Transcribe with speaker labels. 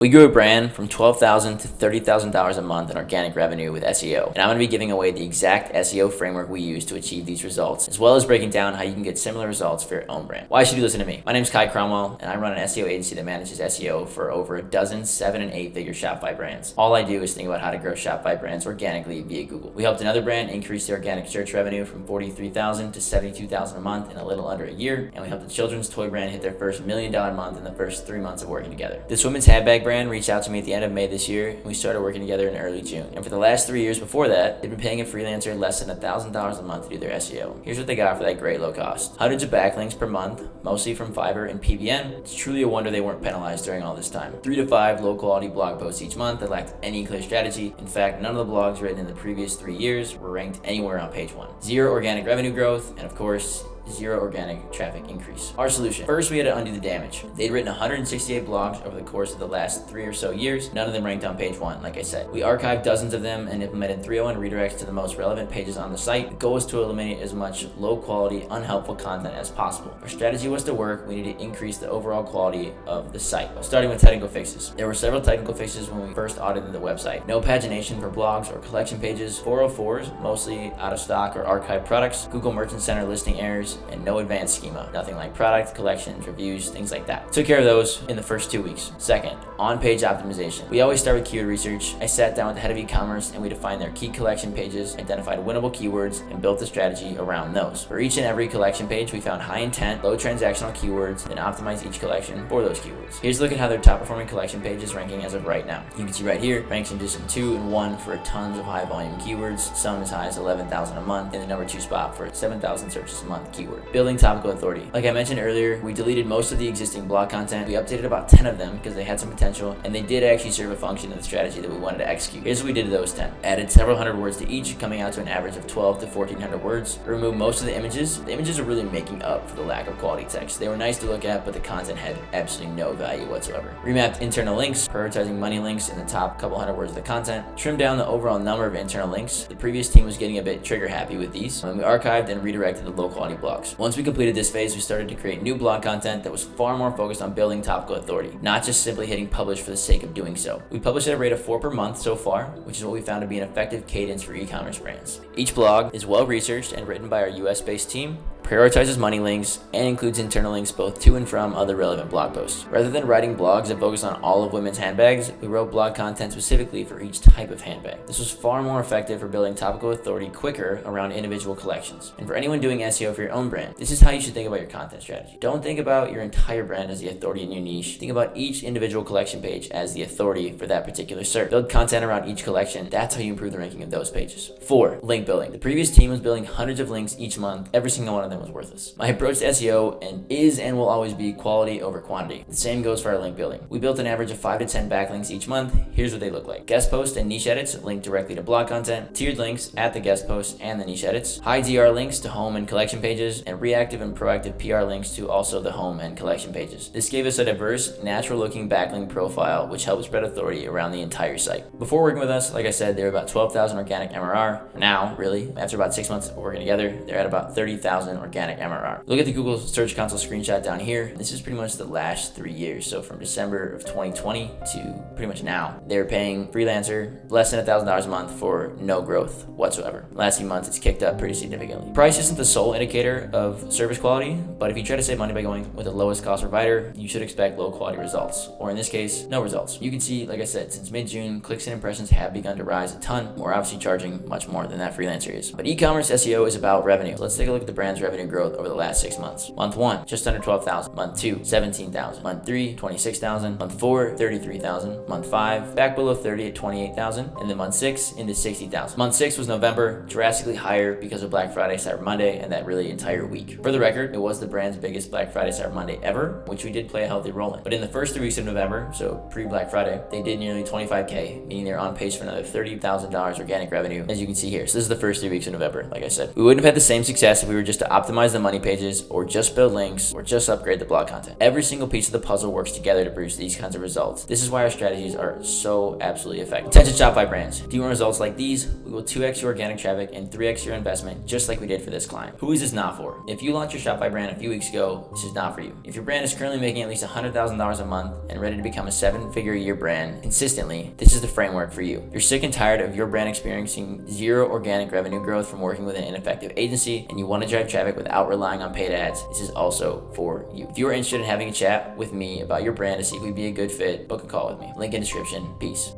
Speaker 1: We grew a brand from $12,000 to $30,000 a month in organic revenue with SEO, and I'm going to be giving away the exact SEO framework we use to achieve these results, as well as breaking down how you can get similar results for your own brand. Why should you listen to me? My name is Cromwell, and I run an SEO agency that manages SEO for over a dozen 7- and 8-figure Shopify brands. All I do is think about how to grow Shopify brands organically via Google. We helped another brand increase their organic search revenue from $43,000 to $72,000 a month in a little under a year, and we helped a children's toy brand hit their first $1 million month in the first 3 months of working together. This women's handbag brand reached out to me at the end of May this year, and we started working together in early June. And for the last 3 years before that, they've been paying a freelancer less than $1,000 a month to do their SEO. Here's what they got for that great low cost. Hundreds of backlinks per month, mostly from Fiverr and PBN. It's truly a wonder they weren't penalized during all this time. 3 to 5 low quality blog posts each month that lacked any clear strategy. In fact, none of the blogs written in the previous 3 years were ranked anywhere on page 1. Zero organic revenue growth, and of course, zero organic traffic increase. Our solution. First, we had to undo the damage. They'd written 168 blogs over the course of the last 3 or so years. None of them ranked on page 1, like I said. We archived dozens of them and implemented 301 redirects to the most relevant pages on the site. The goal was to eliminate as much low quality, unhelpful content as possible. Our strategy was to work. We needed to increase the overall quality of the site. Starting with technical fixes. There were several technical fixes when we first audited the website. No pagination for blogs or collection pages, 404s, mostly out of stock or archived products, Google Merchant Center listing errors, and no advanced schema. Nothing like product, collections, reviews, things like that. Took care of those in the first 2 weeks. Second, on-page optimization. We always start with keyword research. I sat down with the head of e-commerce and we defined their key collection pages, identified winnable keywords, and built a strategy around those. For each and every collection page, we found high intent, low transactional keywords, then optimized each collection for those keywords. Here's a look at how their top performing collection page is ranking as of right now. You can see right here, ranks in position 2 and 1 for tons of high volume keywords, some as high as 11,000 a month, in the number 2 spot for 7,000 searches a month keyword. Building topical authority. Like I mentioned earlier, we deleted most of the existing blog content. We updated about 10 of them because they had some potential, and they did actually serve a function in the strategy that we wanted to execute. Here's what we did to those 10. Added several hundred words to each, coming out to an average of 12 to 1,400 words. Removed most of the images. The images are really making up for the lack of quality text. They were nice to look at, but the content had absolutely no value whatsoever. Remapped internal links, prioritizing money links in the top couple hundred words of the content. Trimmed down the overall number of internal links. The previous team was getting a bit trigger happy with these, and we archived and redirected the low quality blogs. Once we completed this phase, we started to create new blog content that was far more focused on building topical authority, not just simply hitting publish for the sake of doing so. We publish at a rate of 4 per month so far, which is what we found to be an effective cadence for e-commerce brands. Each blog is well researched and written by our US-based team, prioritizes money links, and includes internal links both to and from other relevant blog posts. Rather than writing blogs that focus on all of women's handbags, we wrote blog content specifically for each type of handbag. This was far more effective for building topical authority quicker around individual collections. And for anyone doing SEO for your own brand, this is how you should think about your content strategy. Don't think about your entire brand as the authority in your niche. Think about each individual collection page as the authority for that particular search. Build content around each collection. That's how you improve the ranking of those pages. 4, link building. The previous team was building hundreds of links each month. Every single one of them was worthless. My approach to SEO is and will always be quality over quantity. The same goes for our link building. We built an average of 5 to 10 backlinks each month. Here's what they look like. Guest posts and niche edits link directly to blog content, tiered links at the guest posts and the niche edits, high DR links to home and collection pages, and reactive and proactive PR links to also the home and collection pages. This gave us a diverse, natural looking backlink profile, which helped spread authority around the entire site. Before working with us, like I said, they were about 12,000 organic MRR. Now, really, after about 6 months of working together, they're at about 30,000 organic MRR. Look at the Google Search Console screenshot down here. This is pretty much the last 3 years. So from December of 2020 to pretty much now, they're paying freelancer less than $1,000 a month for no growth whatsoever. Last few months, it's kicked up pretty significantly. Price isn't the sole indicator of service quality, but if you try to save money by going with the lowest cost provider, you should expect low quality results, or in this case, no results. You can see, like I said, since mid-June, clicks and impressions have begun to rise a ton. We're obviously charging much more than that freelancer is. But e-commerce SEO is about revenue. So let's take a look at the brand's revenue growth over the last 6 months. Month 1, just under 12,000. Month 2, 17,000. Month 3, 26,000. Month 4, 33,000. Month 5, back below 30 at 28,000. And then month 6 into 60,000. Month 6 was November, drastically higher because of Black Friday, Cyber Monday, and that really entire week. For the record, it was the brand's biggest Black Friday, Cyber Monday ever, which we did play a healthy role in. But in the first 3 weeks of November, so pre-Black Friday, they did nearly 25K, meaning they're on pace for another $30,000 organic revenue, as you can see here. So this is the first 3 weeks of November, like I said. We wouldn't have had the same success if we were just to optimize the money pages, or just build links, or just upgrade the blog content. Every single piece of the puzzle works together to produce these kinds of results. This is why our strategies are so absolutely effective. Attention Shopify brands. Do you want results like these? We will 2x your organic traffic and 3x your investment, just like we did for this client. Who is this not for? If you launched your Shopify brand a few weeks ago, this is not for you. If your brand is currently making at least $100,000 a month and ready to become a 7-figure a year brand consistently, this is the framework for you. You're sick and tired of your brand experiencing zero organic revenue growth from working with an ineffective agency, and you want to drive traffic without relying on paid ads, this is also for you. If you are interested in having a chat with me about your brand to see if we'd be a good fit, book a call with me. Link in description. Peace.